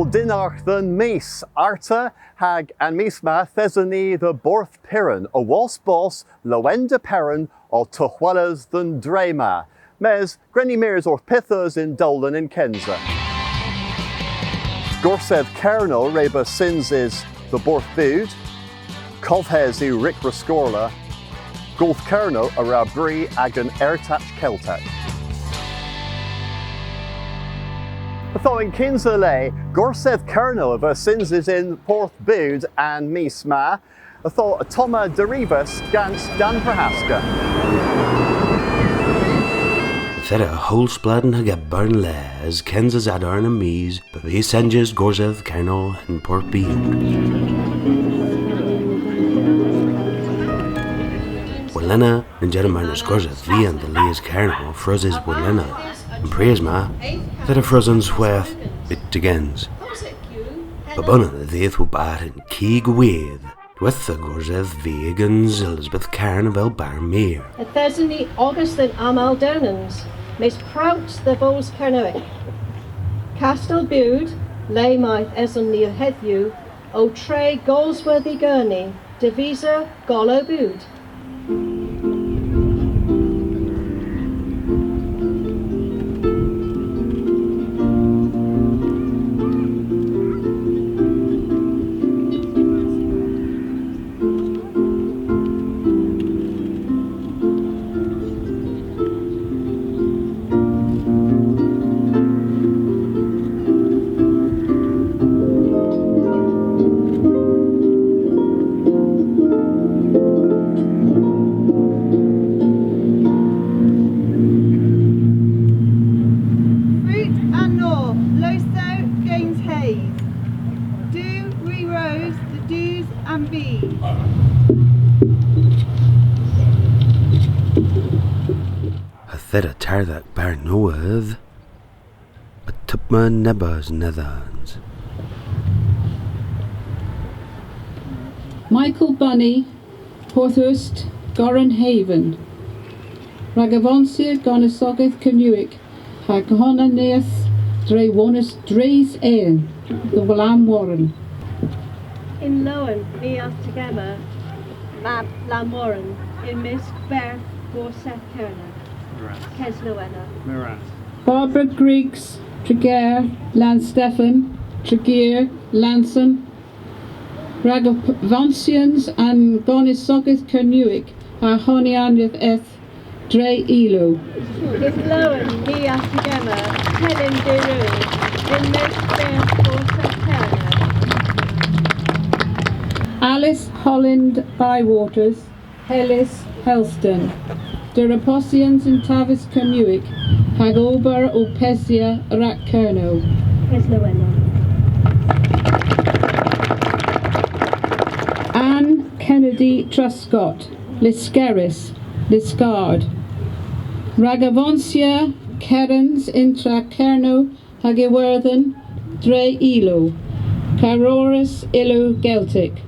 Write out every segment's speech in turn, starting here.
dinach den mis arta hag an misma thesani the borth piran a wasbos lowenda peran or tuhwalas than drema. Mes grenny mears or pithas in Dolan in Kenza. Gorsev Kerno reba sins is the borth bood, Kovhes u Rick Rascorla, Golf Kerno a rabri agan ertach Celtach. Though in Kinzale, Gorsev Kerno of sins is in Porth Bood and Misma, though Toma Derivas Gans Dan Prahaska. Fed a whole splatten hag a burn les, Kenzas Adarn and Mies, but we senges Gorsev Kerno and Porth Bood. Walena and Jeremiah's Gorsev V and the Lees Kerno, Frozes Walena. And praise ma, that a frozen swath bit agains. Babona the death will bat in Keeg with the Gorsev Vegans Elizabeth Carnival Barmere. A Thesany August and Amal Downans, Miss Prout the Vos Kernoic. Castle Bude, Laymouth Eson near Hedhew, O Trey Golsworthy Gurney, Devisa Gollo Bude. Theta Tardak Bar Noav, a Tupma Nebas Nethans. Michael Bunny, Porthurst, Goran Haven, Ragavonsia Gonisogeth Canuic, Hagona Neath, Drewonis Dreis Ain, the Wallam Warren. In Lowen, Mias Together, Mab Lam Warren, in Miss Bert Gorseth Kerner. Miraz. Barbara Griggs, Tregear, Lanstefan, Tregear, Lanson, Ragavonsians and Gonisogeth Kernuic, Ahonianith Eth, Dre Elo. In Lowen, Mias Together, Helen de Rui, in Miss Bert Gorseth Kerner. Alice Holland Bywaters, Hellis Helston. Duraposians in Tavis Kernuic, Hagober Opesia Rak Kerno. Anne Kennedy Truscott, Liscaris, Liscard. Ragavonsia Kerens intra Kerno, Hagewerthen, Dre Elo. Caroris Ilo Geltic.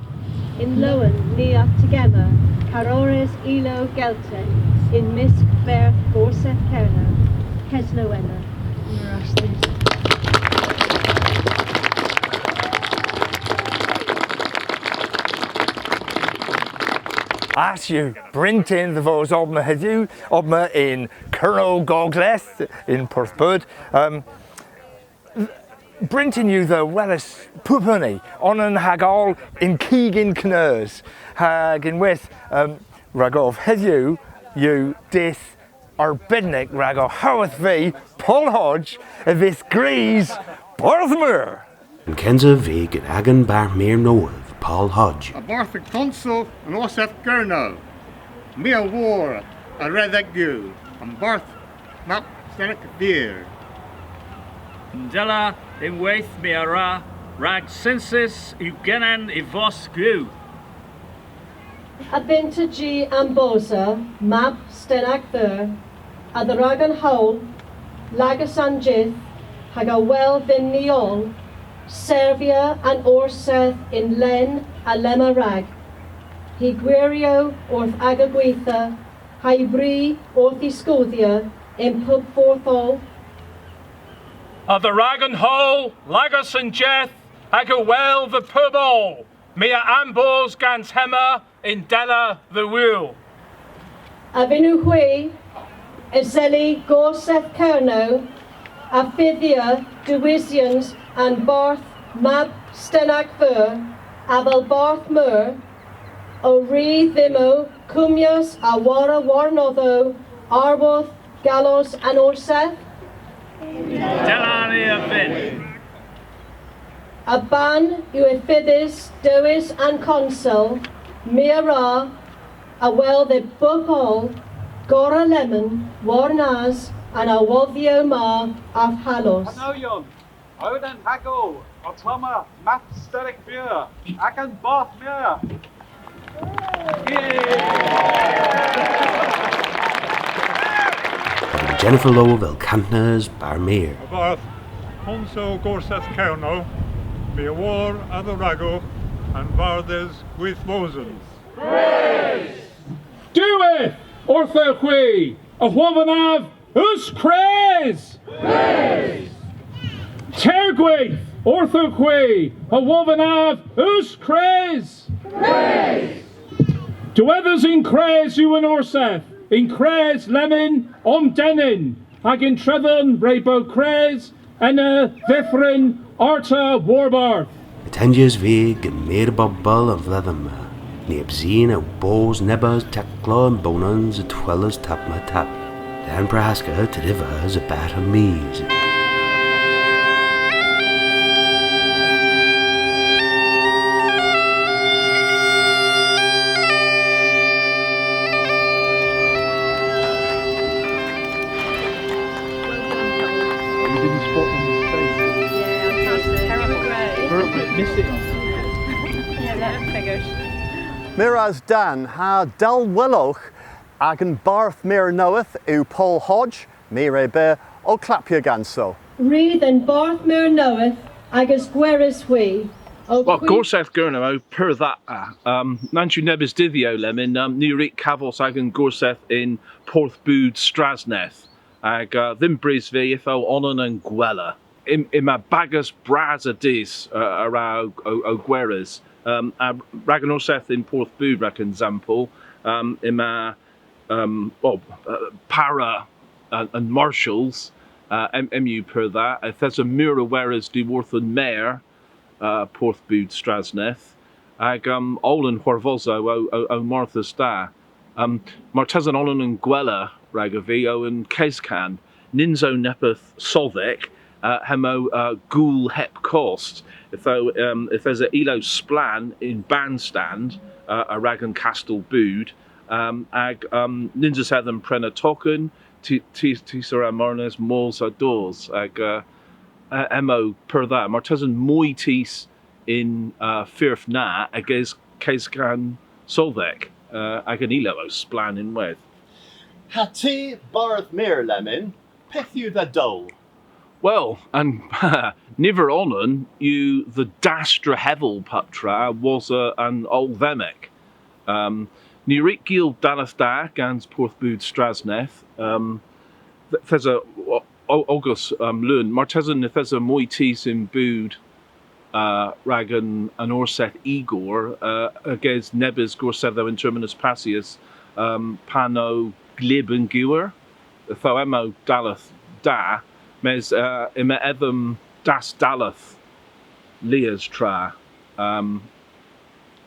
In Lowen, Nia Together, Caroris Ilo Geltic. In Misk Ver Gorseth Kerner, Keslowena. As you Brintin the Vos Obma Hedju, Obma in Colonel Gogles in Porthbud. Brintin you the Wellis Pupuni, Onan Hagal in Keegin Knurs, Hag in with Ragov Hedju. You dis our bednick rago Howith V. Paul Hodge of this Grease Borthmer. And Kenza Vig and Agan Barmere Noav, Paul Hodge. A Bartha Consul and Oseth Gurno. Mia War, a Redek Gu, and Barth Map Senek Veer. Ndela in Waith Miara, Rag Sensis, Ugenan Ivos Gu. Abinta G. Ambosa, Mab Stenak Ver, Adaragan Howl, Lagasan Jith, Hagawel Vin Niol, Servia and Orseth in Len Alema Rag, Higuerio Orth Agaguitha, Hybri Orth Iscothia in Pub Forthol, The Ragan Hall, Lagos and Jeth, ag a well the pubble, mea ambos gans hema in Della the Wheel. A vinw hwy, Ezeli Gorseth Cerno, a ffiddia Dewisians and Barth Mab Stenag Fur, a fel Barth Mur, o ri dhimo, cwmios a wara warnoddo, arwodd, galos and orseth. Delani a fin. A ban yw effyddus, dywys and consul, mira, a wel the bobol, gora lemon, warnas, and a woddio ma af halos. Hanoion, Oden Hago, Otoma, Math Sterek Beer, Akan Bath Beer. Jennifer Lowe vel Cantnas Barmere. Barth, Honso Gorseth Cerno, me a war at the Rago, and Vardes with Mosens. Doeth, Orthoqui, a Wovanav, Us Craze! Tergwaith, Orthoqui, a Wovanav, Us Craze! Doethers in Craze you and Orseth, in Craze Lemon, Denin, ag in Trevon, Rabo Craze, and Vithrin, Arta, Warbarth. Atendias vig and meer bobbal of leatherma. Neebzine of bows, nebbas, tekla and bonans, a twellas tap my tap. Dan Prahaska to rivers a bat of mees. Miraz Dan ha Del Willoch ag an Barth Mir Knoweth u Paul Hodge, Mire Be o Clapia Ganso. Read and Barth Mir knoweth, agus Gweris we. Well, Gorseth Gurno, per that, Nanchu Nebis Dithio Lemon, Nurik Cavos Agan Gorseth in Porthbud Strasneth, ag Thim Brisvi, Ifo Onan and Gwella. In my bagas braza dis around Ogweras, Raganorseth in Porthbud, Rakan Zampel, in my Para and Marshals, MU per that. If there's a Mura whereas Dworth and Mayor, Porthbud Strasneth, ag Olin Horvozo o Martha Star, Martezan Olin and Gwella Ragavio and Keskan, Ninzo Nepeth Solvek, Hemo Ghoul Hep Cost. If there's a Elo Splan in Bandstand, a Ragan Castle Bood, ag Ninjas Heathen Prena Token, Tisara Marnes Mols Adors, ag Emo per that. Martezan Moitis in Firth Na, against Keskan Solvek, ag an Elo Splan in Weth. Hati Barth Mir Lemon, Pethu the Dole. Well, and niver onan you the Dastra Hevel Patra was an old Vemek. Nirik Gil Danathda gans Porthbud Strasneth. There's a August Lun Martezan if there's a Moitis in Bood Ragan and Orseth Igor against Nebis Gorsetho in Terminus Passius Pano Glib and Gewer. Thoemo Dalath Da. Mes ima Evam Das Dalath Leas Tra. And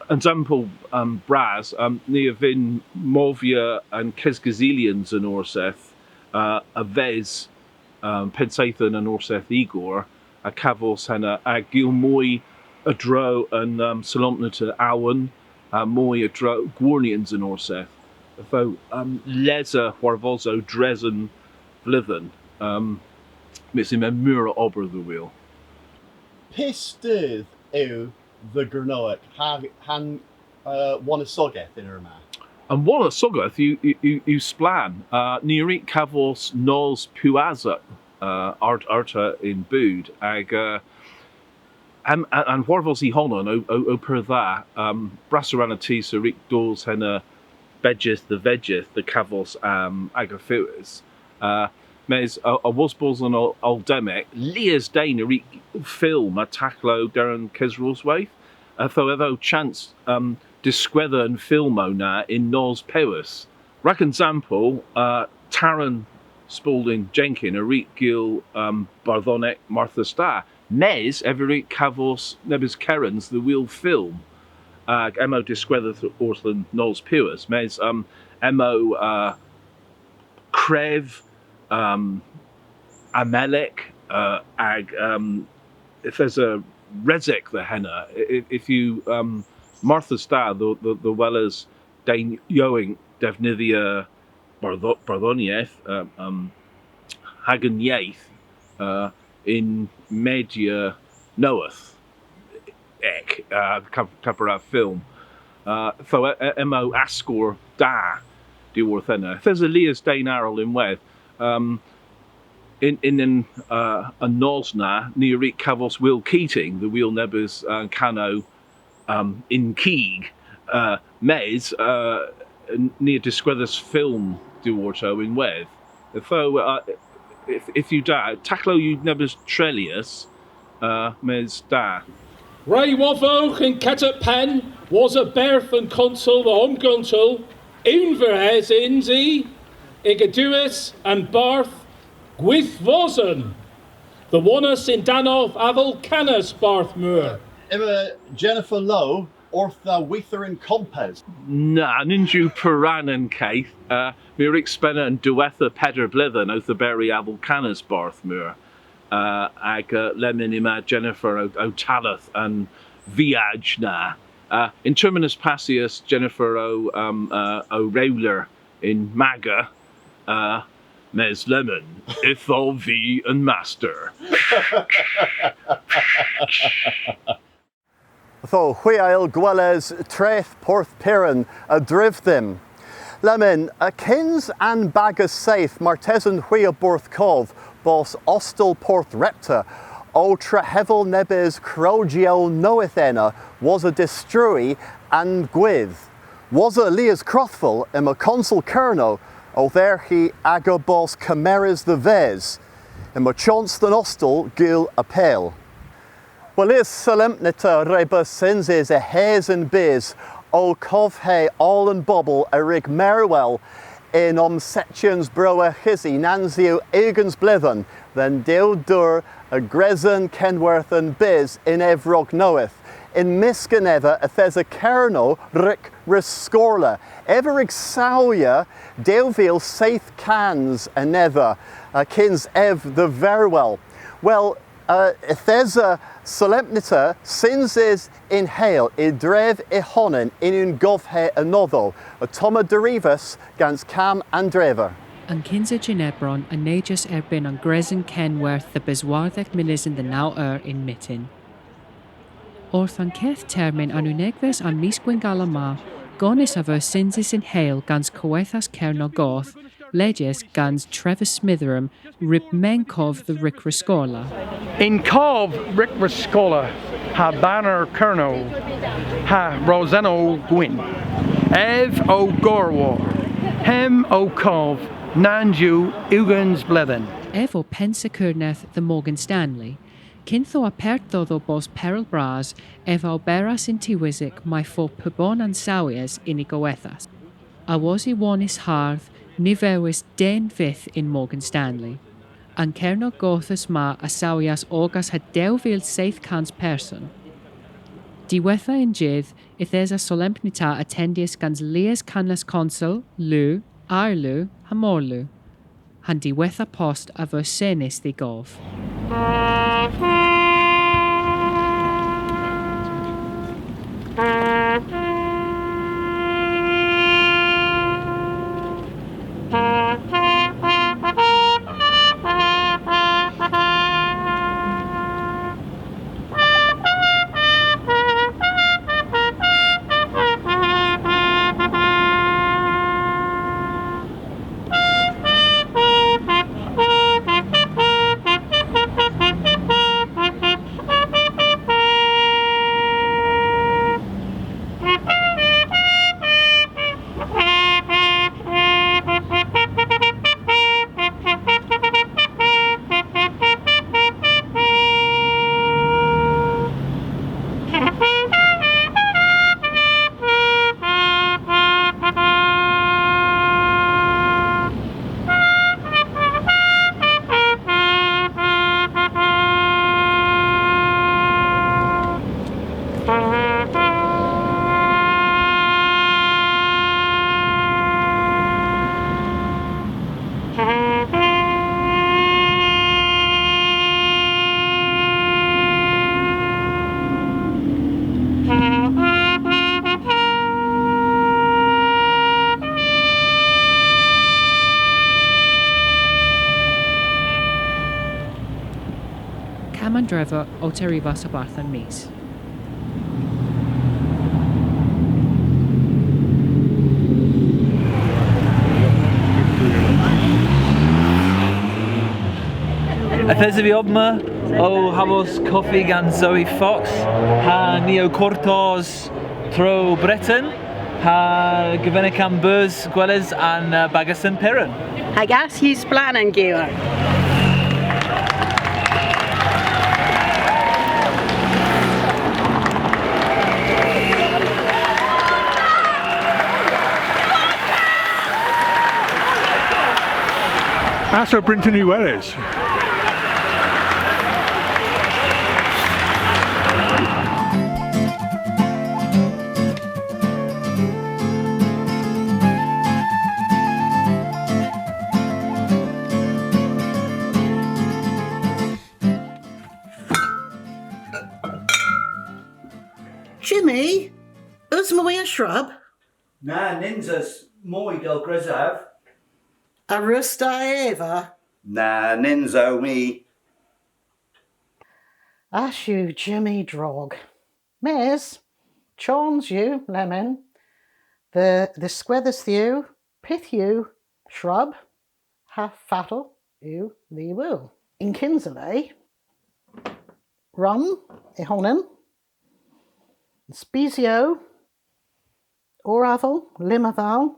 Zampel Braz, Neavin Movia and Kesgazilians and Orseth, Avez, Pensathan and Orseth Igor, a Cavos and a Gilmoy, a Dro and Salompnata Awan, Moy a Dro, Gwarnians and Orseth. Though Leza, Warvozo, Dresden, Vlithen. Missing a Mura Ober the Wheel. Pistith ew the Gurnoic han Wanasogeth in Irma. And Wanasogeth you splan. Nirik Cavos Nos Puaza Arta in Bood. Ag and Warvos I Honon o per that. Brasserana Tisa Rick Dors Henna Bedgeth the Vegeth the Cavos Agafuis. mes a wasbos an oldemic, Leas Dane a film a taclo Darren Kesroswaith, tho evo chance disquether and filmo na in Nos Pewis. Rack example, Taran Spalding Jenkin, a reek gil Barthonic Martha Starr, mes every Cavos Nebis Kerens the wheel film. Emo disquether Orthlan Nos Pewis, mes Emo Krev Amelek if there's a Rezek the henna, if you Martha Starr the Wellers Dane Yoing Devnithia Barthonieth Hagen Yaith in Media Noeth Ek Capera film so Emo Ascor Da Diworthena. If there's a Leas Dane Arrow in Weth in a Nosna near Cavos Will Keating, the Wheel Nebus Cano in Keeg Mes near Disquethus film Duorto in Weth. If you da Taclo you Nebus Trellius Mes da. Ray Wavoch in Catat Pen was a Berth and Consul the Homguntal, Inverhes Inzi, Igaduis and Barth, Gwithvosen, the Wanus in Danov Aval Canas Barthmur. Emma Jennifer Lowe, Ortha Weither and Compes. Na, Ninju Puran and Keith, Mirik Spenna and Duetha Pedder Blithen, Othaberry Aval Canas Barthmur. Ag Lemon ima Jennifer O'Talath and Viaj na. In Terminus Passius, Jennifer O'Rowler in Maga, Mes Lemon, Ithol V and Master. Tho Huiail Gwelles Treth Porth Piran a Drivthim. Lemon a Kins and Bagas Safe Martesan Huia Borth Cov Bos Ostel Porth Repta Ultra Hevel Nebes Crogio Noethena was a Destrui and Gwith. Was a Leas Crothful in a Consul Kerno O there he Agabos Cameras the Vez in a Chance than Ostel Gil a Pale. Well, is Solemnita Rebus Sinses a Haze and Biz O Covhe all and Bobble a Rig Merwell in Sections Broa Hizzy Nanzio Egans Blithen then Dil Dur a Grezon Kenworth and Biz in Evrog Noeth in Miscaneva a Thesa Kerno Rick Riscorla Everig Sauya Delville Saith Cans and Neva Kins Ev the Verwell. Well, Thesa Solemnita Sinses in Hail Idrev Ihonen in Govhe Anotho a Toma Derivus Gans Cam and Drever. An Kinsa Ginebron a Nagus Erbin an Grezon Kenworth the Bezwarthech Milisin the now in Mitten. Orth an Keth Termin an Unegves an Misquin Galama Gonis of Sinses in Hail Gans Coethas Kerno Goth Leges Gans Trevis Smitherum Rip Menkov the Rick Riscola. In Cov Rick Riscola ha Banner Kerno ha Roseno Gwyn Ev o Gorwar Hem o Cov Nanju Ugans Blethen Ev o Pensa Kurneth the Morgan Stanley Kintho aperto do bos peril bras Ev o beras in Tiwizik my fo pubon and sawias in Igoethas. A was I wanis hearth Nivewis den vith in Morgan Stanley. An Kerno Gothus ma a sawias August had delvil saith cans person. Diwetha in Jith, if there's a solemnita attendius gans Leas canlas consul, Lu, Arlu, Hamorlu. Han diwetha post a versenis the gov. Kinthua o Terrivas abarth an mis. Efes fi obma o havos coffi gan Zoe Fox ha Neo Cortos tro Breton ha gyfennig am bus gwelys an bagas yn Piran. Hag as hys blan yn gywer. As o Brinton i Welles. Jimmy, ys mwy a shrub? Na, ninsa's mwy del grisaf. A rusta Eva? Na, ninso me. As you, Jimmy Drog. Mes, chawns you, lemon. The squethers you, pith you, shrub. Half fattle you, the will. In Kinsley, rum, ehonin. Spezio, Oravel, Limaval,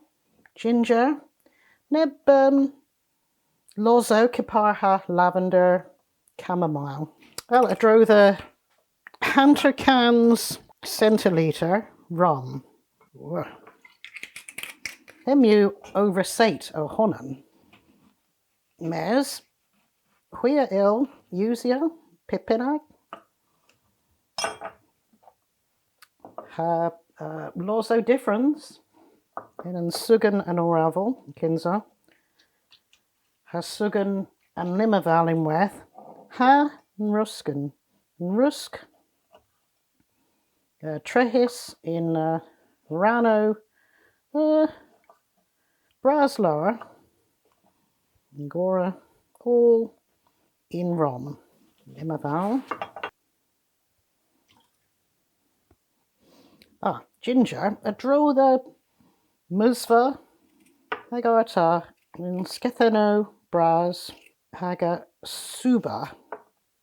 Ginger, Neb Lozo, Kiparha, Lavender, Chamomile. Well, I drew the Hunter Cans centiliter rum. Emu oversate o honan. Mes, Huia il, Usia, Pipinag. Lozo difference in Sugan and Oravel, Kinza. Ha Sugan and Limaval in Weth. Ha Ruskin. Rusk. Trehis in Rano. Braslower. Gora. All in Rom. Limaval. Ginger, I drew the Musva, I got in Skethano, Bras, I got Suba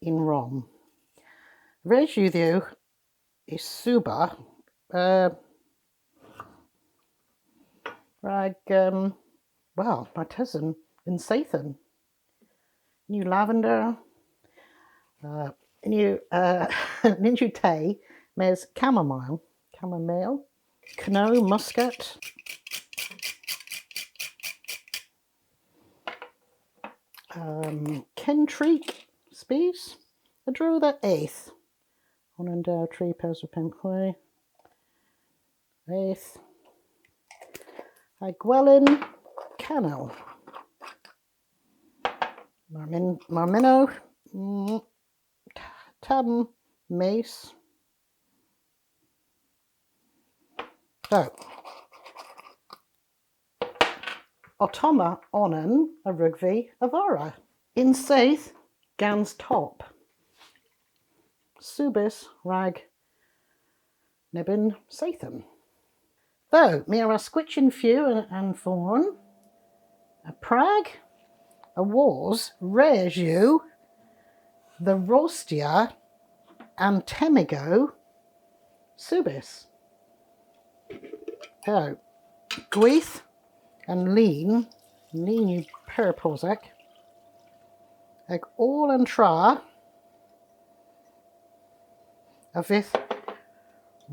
in Rom. Rejudio is Suba, well, my cousin in Sathan. New lavender, new Ninju Tay, mes chamomile. Chamomile, Cano, Muscat, Kentreek, Spees. I drew the 8th. On and tree pairs of Penquay. 8th. I Gwelin, Cano. Marmino, Tabm, Mace. So, Otoma onan a rugvi avara. In Saith, Gans top. Subis rag Nibin Satham. Though, me are a squitchin few and fawn. A Prague, a wars, rares you, the Rostia and Temigo, Subis. So, Gwyth and Lean you perposec, ag all and tra, a fifth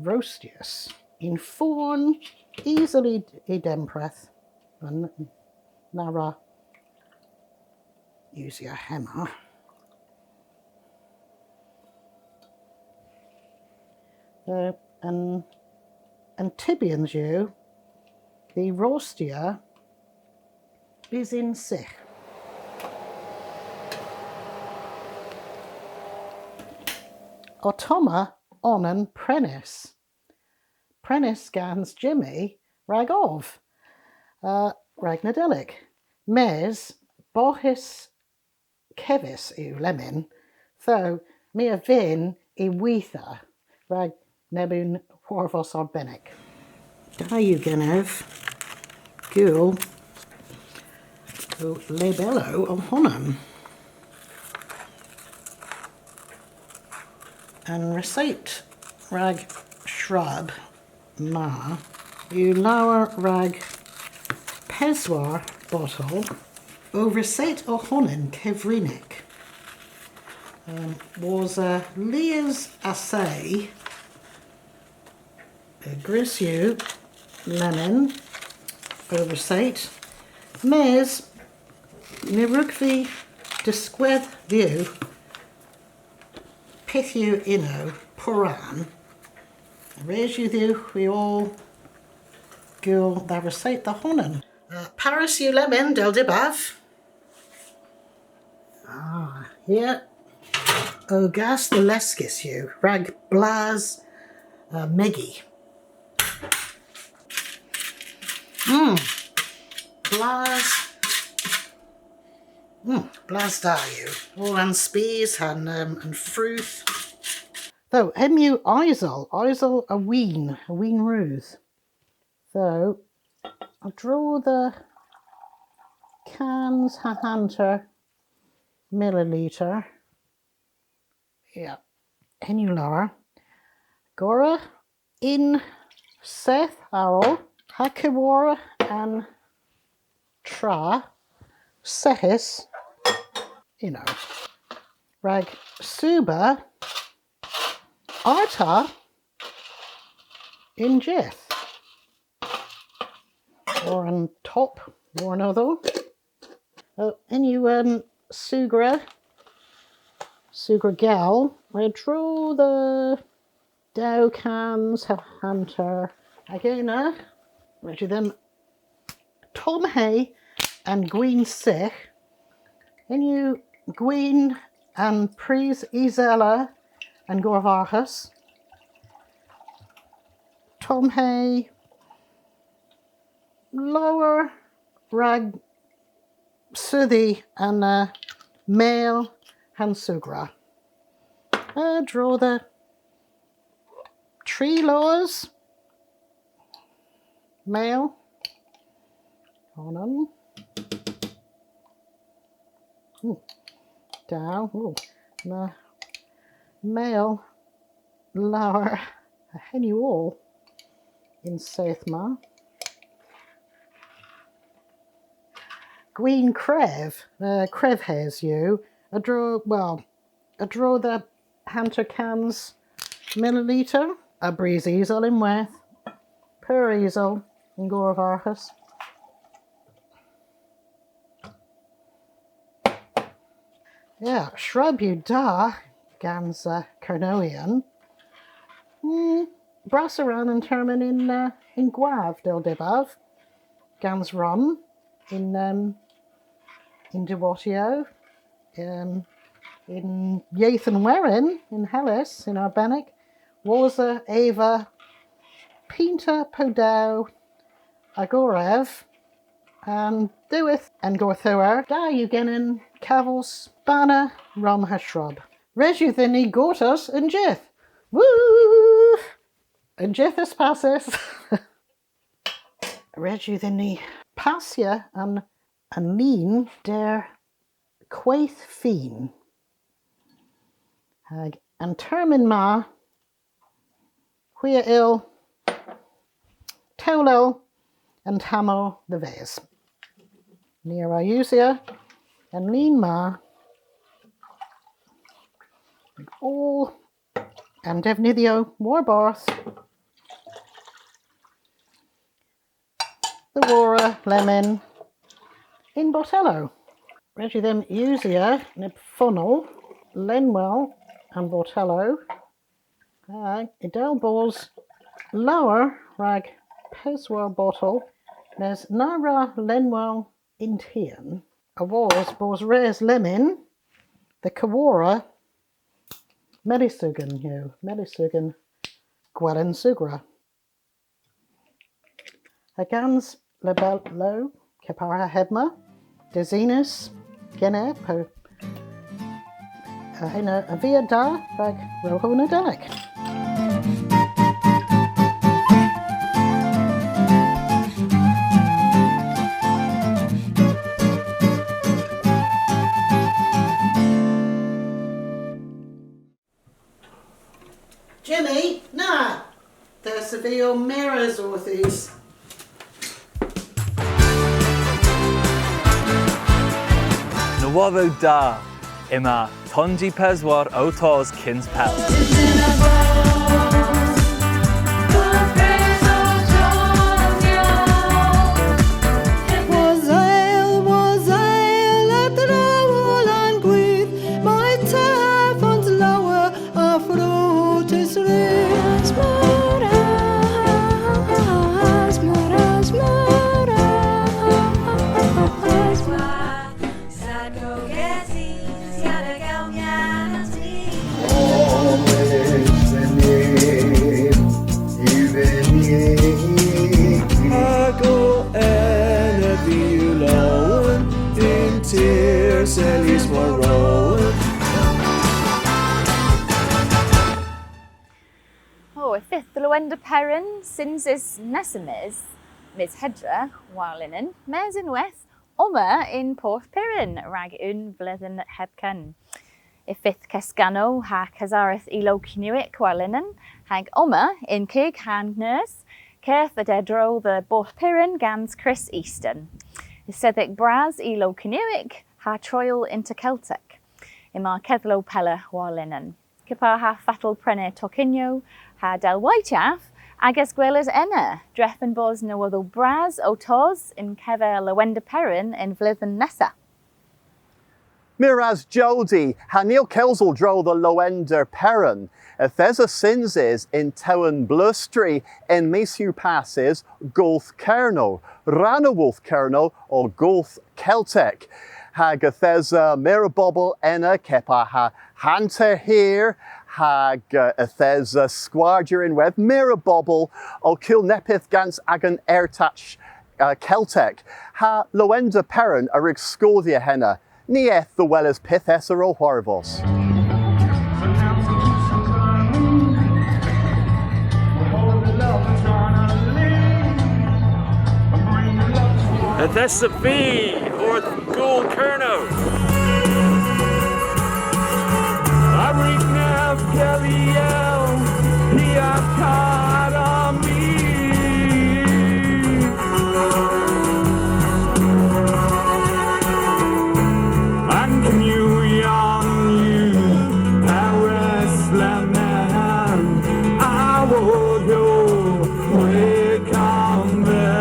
Rostius, in fawn, easily idempreth, and nara, use your hammer. And Tibians you, the Rostia is in sich. Otoma onan Prenis. Prenis gans Jimmy Ragov. Ragnadelic. Mes bohis kevis u lemin. Though Mia vin I weitha, rag nebun horfos arbennig. Da you genef, gul, o labello o honum. And recite rag shrub ma, you lower rag peswar bottle, o recite o honum kevrinik. Was a Leah's assay, grisu, lemon, oversight, mes, nirugvi, disqueth view, pithu inno, puran, reju view, we all gul that recite the honen. Paris you lemon del dibav. Here. O gas the leskis you, rag blaz meggy. Blaz. Blaz da you. All and spees and fruit. Though, emu Isel a ween ruth. So, I'll draw the cans hunter milliliter. Yeah, enu lower. Gora in Seth Arrow, Hakawara and Tra, Sehis, Rag Suba, Arta, in Jeth. Or on top, or another. Enu Sugra gal, I draw the Dow cans hunter again, which then Tom Hay and Gwyn Sich, and you Gwyn and Pries Isella and Gorvarhus, Tom Hay, lower rag Suthi and male Hansugra. Draw the tree laws. Male. On down. The male lower henny all in Sethma. Gwyn Crev. Crev has you. I draw the hunter cans milliliter, a breeze easel in with, per easel in Gorvarhus. Yeah, shrub you da, gans Carnoian. Brassaran and termin in Guav del Dibav. Gans rum in Dewatio. In Yathan Werin, in Hellas, in Arbenik, was Ava, Pinta Podau, Agorev, and Duith, and Gorthuar, Da Eugenin, Cavils, Banner, Rom Hashrub. Rejuthini Gortus, and Jith. Woo! And Jithus passes. Rejuthini Passia and Lean, der Quaith Fiend. And termin ma, Huia il, Tolo, and Hamo the Vase. Near Iusia, and lean ma, all, and Devnidio, Warbarth, the Wara, Lemon, in Botello. Reggie them Usia, Nib Funnel, Lenwell, and Botello. Idelballs, lower, rag, Peswell bottle, there's Nara Lenwell Intian, a wars, Bors Res Lemon, the Kawara, Melisugan, Gwellen Sugra. Agans Lebello, Kapara Hebma, Desinus, Gene, hynna a fi da rhag rohwn y dag. Jimmy, na! There's a fi o mirrors wrth these. Nawaddo da, ima tonji peswar o tos kins pel. Was ale at the rowel and gwydd, my taffons lower a fruitus res. Oh, y fifth Lowenda Perrin, since is Nesimis, Miss Hedra, Walinen, Mes unwaith, Oma in Port Pirin, rag un blithen hebken. Y fifth Kesgano, ha Kazareth ilo Kinuik, Walinen, hag Oma in Kig hand nurse, Kerth the Dedro, the Port Pirin, Gans Chris Easton. Y Seddic Braz ilo Kinuik, ha Troil into Celtic. Ima Kethlo Pella, Walinen. Kipar ha Fatal Prene Tokinyo, ha Del Whiteaff, agus gwelers enna, dreffen bos no other braz o tos in Kever Lowenda Perrin in Vlithen Nessa. Miraz Jody, ha Neil Kelsel dro the Lowenda Perrin, if there's a sinses in Towan Blustry in Mesu passes Gulf Kerno, Rana Wolf Kerno or Gulf Celtic. Hag Ethesa Mirabobble enna kepa ha Hunter here, hag Ethesa Squadra in Web Mirabobble o Kilnepith Gans Agan Airtach Celtic. Ha Lowenda Perrin a rig Scodia henna, ni eth the well as Pith Esser o Horvos. Ethesa B or Gul Kerno. Arignav Keliel, Niakadami. And you young you, Paris Leman, I would go, we come there,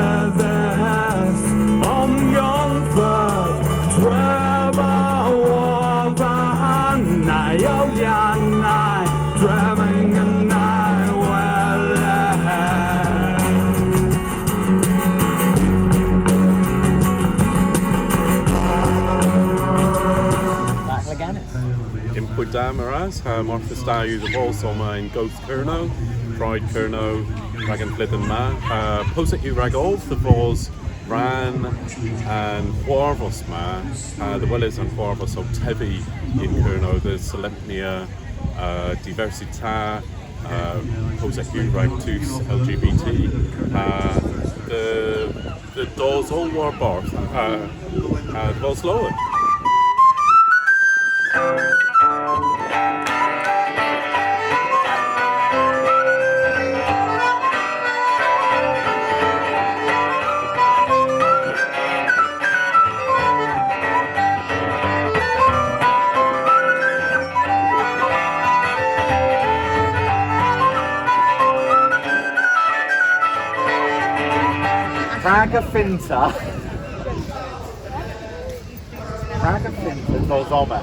Damaras, Martha Stayu, the Volsoma in Ghost Kerno, Pride Kerno, Dragon Flithen Ma, Posek U Ragolf, the Vos Ran and Huarvos Ma, the Willis and Huarvos of Tevi in Kerno, the Selepnia, Diversita, Posek U Ragtus LGBT, the Dolls All War Barth, the Vos Lowen. Ragafinta. Ragafinta Bozoma.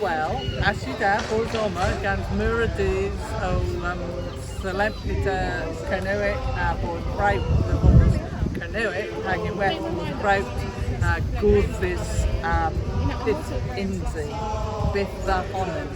Well, Ashida Bozoma gans Muradis o Selempita Canoic bod braut the Bos Canoic hag yn well bod braut gwrthus bit inzi byth dda honen.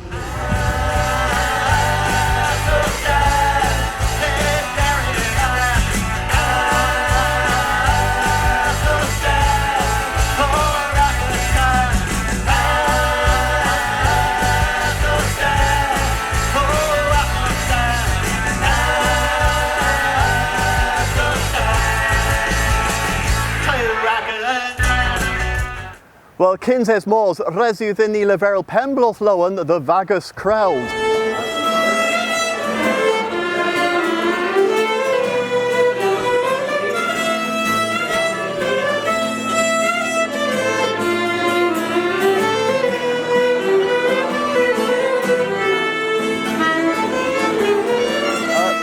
Well, Kinses Mors, resu ddini leferol Pembloth Lowen, the Vagus crowd.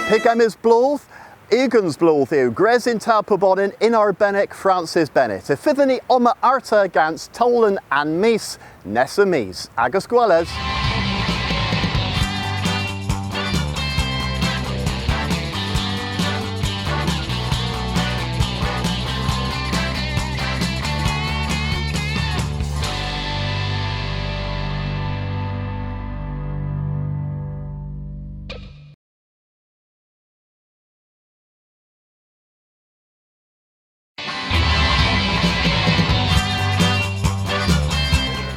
Pigamis Bloth, Egan's Bloth yw, Gresin ta pobonin in Arbenek Francis Bennett. Y ffyddyn oma arta gans Tolan and mis nesa mis. Agus gweled.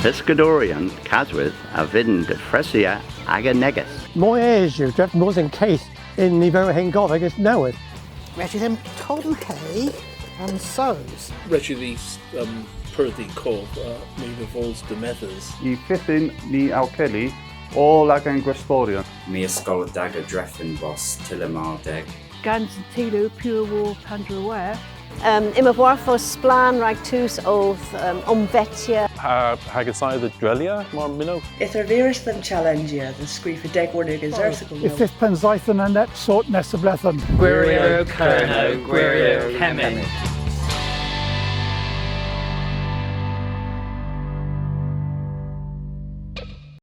Piscadorian, Caswith, a vidin de Fresia aganegus. My heirs, you drift was in case in the very hengov agus knoweth. Reggie them Tolden hay and sows. Reggie these purdy cob, me the vols de methers. I fythyn ni awceli o lagan Grestorion. Mi ysgol dagger dreffen bos Tillamar deg. Gans and Tilo pure war Pandraware. Immerwarfos splan rag tus oath omvetia. Hagasai the Drelia, mar minnow. If they're virus than challengia, the scree for degwarnig is ersical. If this penzaithan and that sort nest of lethan. Gwirio Kerno, Gwirio Kemin.